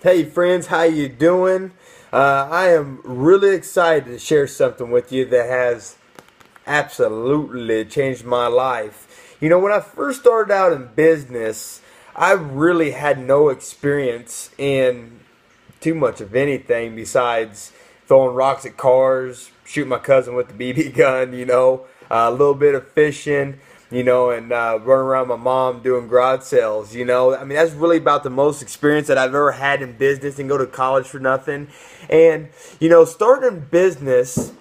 Hey friends, how you doing? I am really excited to share something with you that has absolutely changed my life. You know, when I first started out in business, I really had no experience in too much of anything besides throwing rocks at cars, shooting my cousin with the BB gun, a little bit of fishing, and running around my mom doing garage sales, I mean, that's really about the most experience that I've ever had in business and go to college for nothing. And, starting business,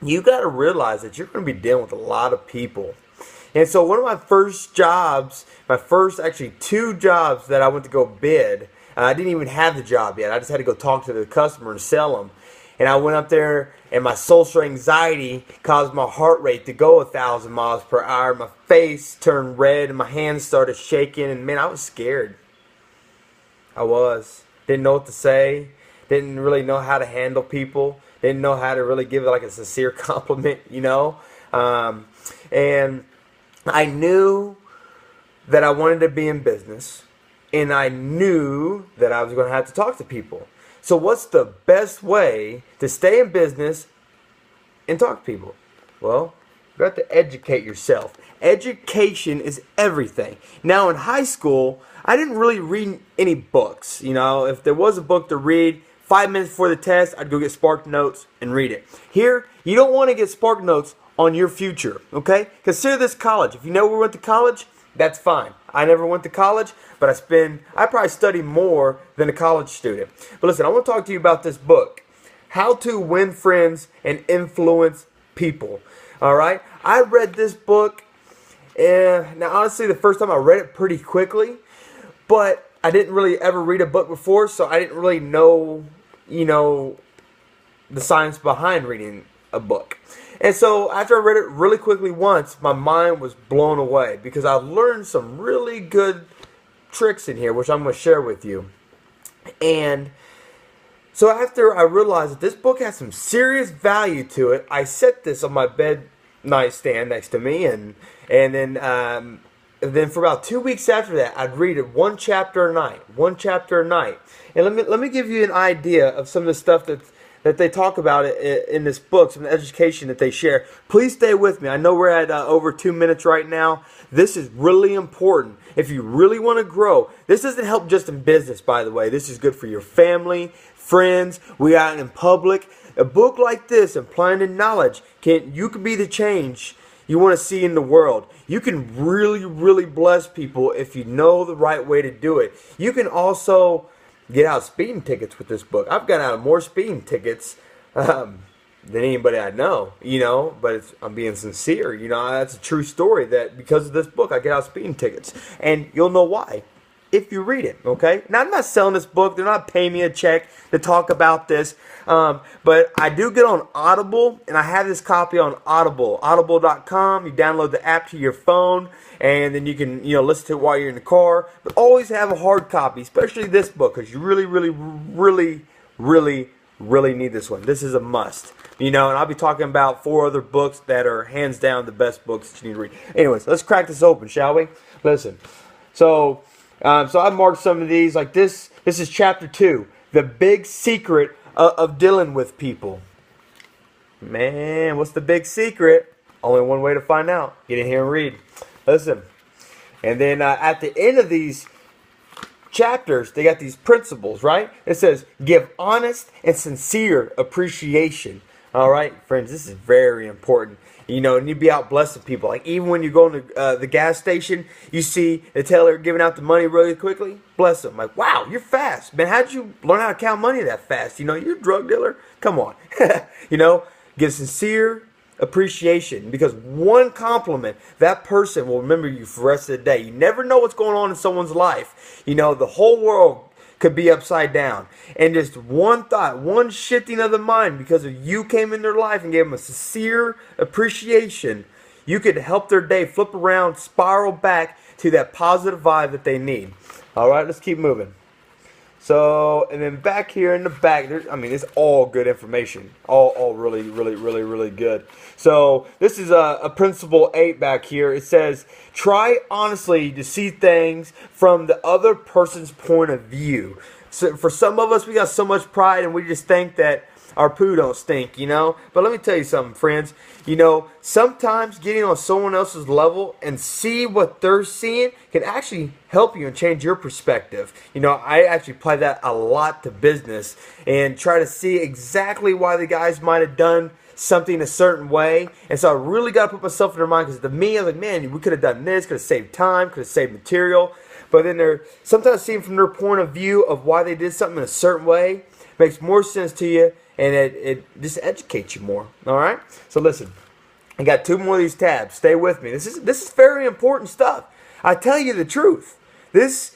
you got to realize that you're going to be dealing with a lot of people. And so one of my first jobs, my first actually two jobs that I went to go bid, I didn't even have the job yet. I just had to go talk to the customer and sell them. And I went up there, and my social anxiety caused my heart rate to go 1,000 miles per hour. My face turned red, and my hands started shaking. And man, I was scared. I was. Didn't know what to say. Didn't really know how to handle people. Didn't know how to really give it like a sincere compliment. And I knew that I wanted to be in business, and I knew that I was going to have to talk to people. So, what's the best way to stay in business and talk to people? Well, you have to educate yourself. Education is everything. Now, in high school, I didn't really read any books. If there was a book to read, 5 minutes before the test, I'd go get Spark Notes and read it. Here, you don't want to get Spark Notes on your future, okay? Consider this college. If you never went to college, that's fine. I never went to college, but I probably study more than a college student. But listen, I want to talk to you about this book, How to Win Friends and Influence People. All right? I read this book, and now honestly, the first time I read it pretty quickly, but I didn't really ever read a book before, so I didn't really know, the science behind reading a book. And so after I read it really quickly once, my mind was blown away because I learned some really good tricks in here, which I'm going to share with you. And so after I realized that this book has some serious value to it, I set this on my bed nightstand next to me, and then for about 2 weeks after that, I'd read it one chapter a night. And let me give you an idea of some of the stuff that they talk about in this book, some education that they share. Please stay with me. I know we're at over 2 minutes right now. This is really important. If you really want to grow, this doesn't help just in business, by the way. This is good for your family, friends, we out in public. A book like this, Applying the Knowledge, you can be the change you want to see in the world. You can really, really bless people if you know the right way to do it. You can also get out speeding tickets with this book. I've got out more speeding tickets than anybody I know, but I'm being sincere. That's a true story that because of this book, I get out speeding tickets. And you'll know why if you read it, okay? Now, I'm not selling this book. They're not paying me a check to talk about this. But I do get on Audible, and I have this copy on Audible. Audible.com. You download the app to your phone, and then you can, listen to it while you're in the car. But always have a hard copy, especially this book, because you really, really, really, really, really need this one. This is a must. And I'll be talking about 4 other books that are hands down the best books that you need to read. Anyways, let's crack this open, shall we? Listen. So I've marked some of these like this. This is chapter 2, the big secret of dealing with people. Man, what's the big secret? Only one way to find out. Get in here and read. Listen. And then at the end of these chapters, they got these principles, right? It says, give honest and sincere appreciation. All right, friends, this is very important. And you be out blessing people. Like even when you go to the gas station, you see the teller giving out the money really quickly. Bless them. Like, wow, you're fast. Man, how'd you learn how to count money that fast? You're a drug dealer? Come on. Give sincere appreciation, because one compliment, that person will remember you for the rest of the day. You never know what's going on in someone's life. The whole world could be upside down, and just one thought, one shifting of the mind because of you came in their life and gave them a sincere appreciation, you could help their day flip around, spiral back to that positive vibe that they need. All right, let's keep moving. So, and then back here in the back, I mean, it's all good information. All really, really, really, really good. So, this is a principle 8 back here. It says, try honestly to see things from the other person's point of view. So, for some of us, we got so much pride and we just think that our poo don't stink, you know? But let me tell you something, friends. You know, sometimes getting on someone else's level and see what they're seeing can actually help you and change your perspective. You know, I actually apply that a lot to business and try to see exactly why the guys might have done something a certain way. And so I really got to put myself in their mind, because to me, I was like, man, we could have done this, could have saved time, could have saved material. But then they're sometimes seeing from their point of view of why they did something in a certain way makes more sense to you. And it just educates you more. All right. So listen, I got 2 more of these tabs. Stay with me. This is very important stuff. I tell you the truth. This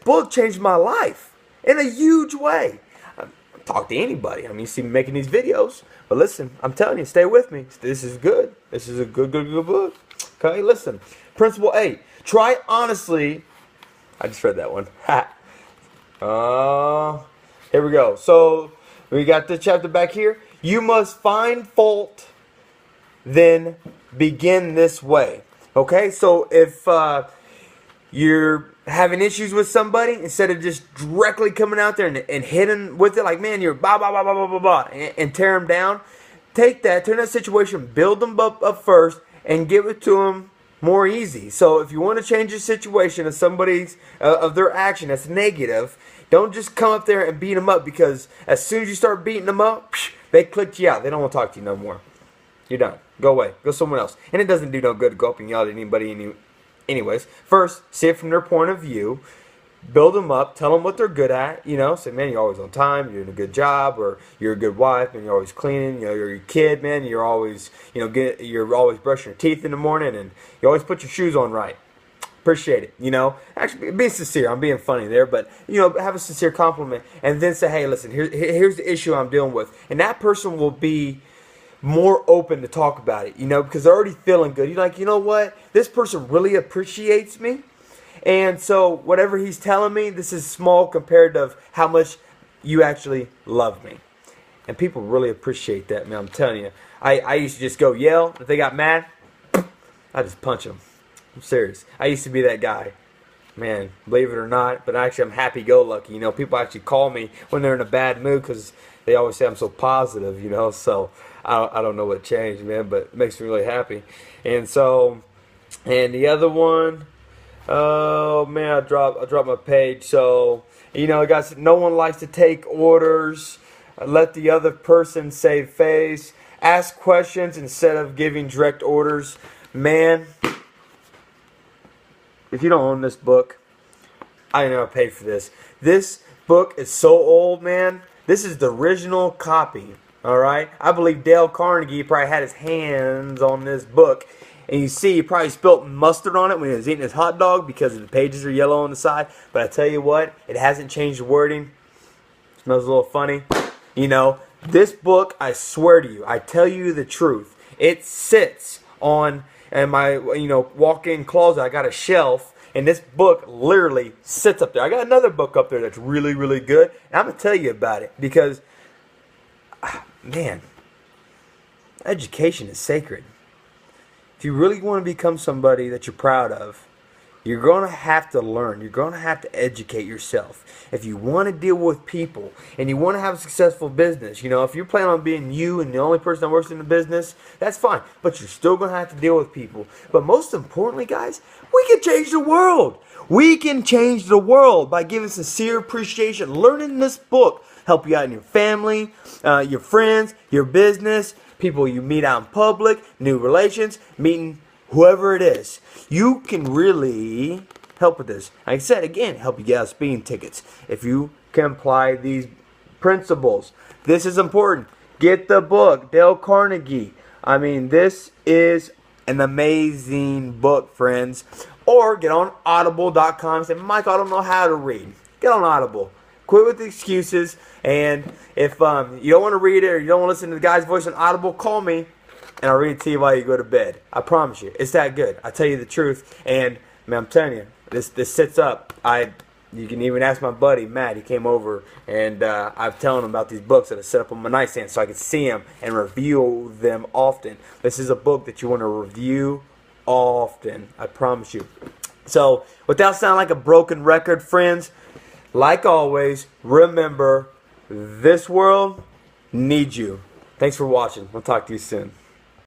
book changed my life in a huge way. I talk to anybody. I mean, you see me making these videos, but listen, I'm telling you, stay with me. This is good. This is a good book. Okay, listen. Principle 8. Try honestly. I just read that one. Here we go. So we got the chapter back here. You must find fault, then begin this way. Okay, so if you're having issues with somebody, instead of just directly coming out there and hitting with it, like, man, you're blah, blah, blah, blah, blah, blah, blah, and tear them down, take that, turn that situation, build them up first, and give it to them more easy. So if you want to change the situation of somebody's, of their action that's negative, don't just come up there and beat them up, because as soon as you start beating them up, they clicked you out. They don't want to talk to you no more. You're done. Go away. Go somewhere else. And it doesn't do no good to go up and yell at anybody anyways. First, see it from their point of view. Build them up. Tell them what they're good at. You know, say, man, you're always on time. You're doing a good job. Or you're a good wife, and you're always cleaning. You know, you're your kid, man. You're always, you're always brushing your teeth in the morning, and you always put your shoes on right. Appreciate it, you know. Actually, being sincere. I'm being funny there, but, you know, have a sincere compliment, and then say, hey, listen, here's the issue I'm dealing with. And that person will be more open to talk about it, you know, because they're already feeling good. You're like, you know what? This person really appreciates me. And so whatever he's telling me, this is small compared to how much you actually love me. And people really appreciate that, man. I'm telling you. I used to just go yell. If they got mad, I just punch them. I'm serious. I used to be that guy. Man, believe it or not, but actually I'm happy-go-lucky. You know, people actually call me when they're in a bad mood because they always say I'm so positive, you know. So I don't know what changed, man, but it makes me really happy. And so, and the other one, oh man, I dropped my page. So, you know, guys, no one likes to take orders. Let the other person save face. Ask questions instead of giving direct orders. Man, if you don't own this book, I never paid for this. This book is so old, man. This is the original copy, all right? I believe Dale Carnegie probably had his hands on this book. And you see, he probably spilt mustard on it when he was eating his hot dog because the pages are yellow on the side. But I tell you what, it hasn't changed the wording. It smells a little funny. You know, this book, I swear to you, I tell you the truth. It sits on in my, walk-in closet. I got a shelf, and this book literally sits up there. I got another book up there that's really, really good, and I'm going to tell you about it because, man, education is sacred. If you really want to become somebody that you're proud of, you're going to have to learn. You're going to have to educate yourself. If you want to deal with people and you want to have a successful business, if you're planning on being you and the only person that works in the business, that's fine. But you're still going to have to deal with people. But most importantly, guys, we can change the world. We can change the world by giving sincere appreciation. Learning this book help you out in your family, your friends, your business, people you meet out in public, new relations, meeting whoever it is. You can really help with this. Like I said, again, help you get out speeding tickets. If you can apply these principles. This is important. Get the book, Dale Carnegie. I mean, this is an amazing book, friends. Or get on audible.com and say, Mike, I don't know how to read. Get on Audible. Quit with the excuses. And if you don't want to read it or you don't want to listen to the guy's voice on Audible, call me. And I'll read it to you while you go to bed. I promise you. It's that good. I tell you the truth. And, man, I'm telling you, this sits up. I You can even ask my buddy Matt. He came over, and I'm telling him about these books that I set up on my nightstand so I could see them and review them often. This is a book that you want to review often. I promise you. So, without sounding like a broken record, friends, like always, remember, this world needs you. Thanks for watching. We'll talk to you soon.